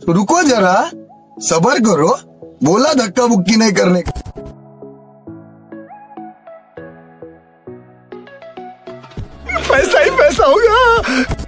तो रुको जरा, सबर करो, बोला धक्का बुक्की नहीं करने का। पैसा ही पैसा होगा।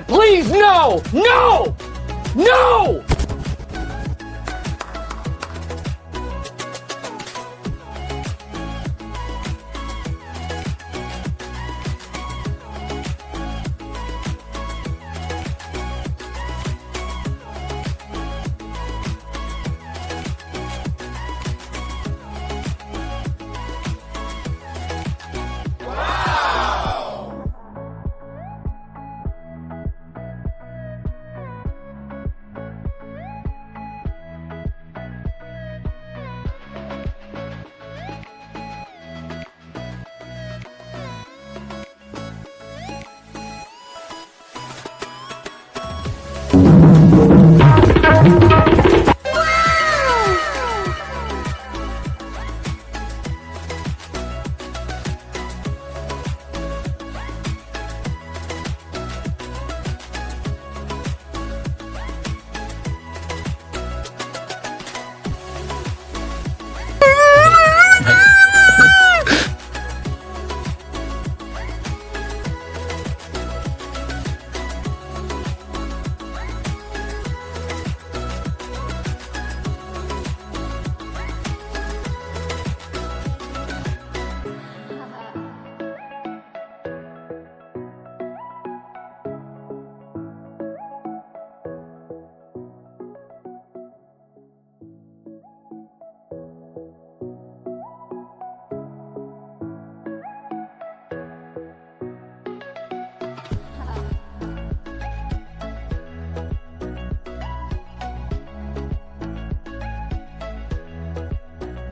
Please, no! No! No!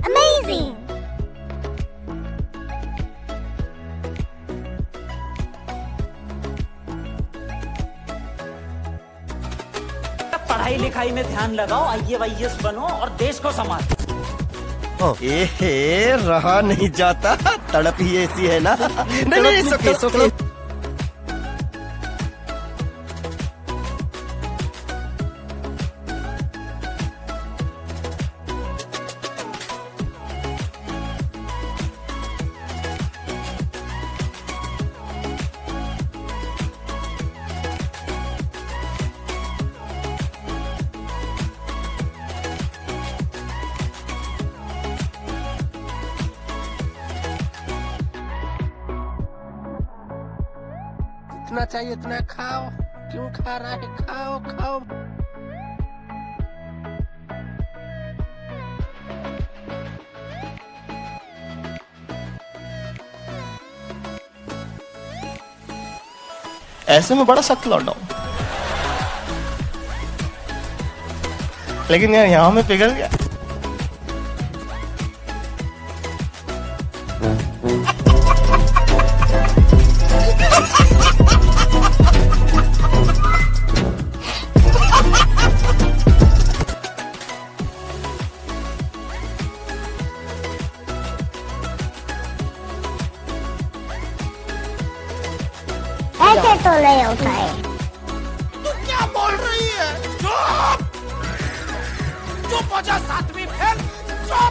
Amazing! पढ़ाई लिखाई में ध्यान लगाओ, IAS बनो और देश को संभालो। रहा नहीं जाता, तड़प ही ऐसी है ना। नहीं, सुके। इतना चाहिए इतना खाओ, क्यों खा रहा है? खाओ खाओ। ऐसे में बड़ा सख्त लौटा हूं, लेकिन यार यहाँ में पिघल गया। ऐसे तो नहीं होता है।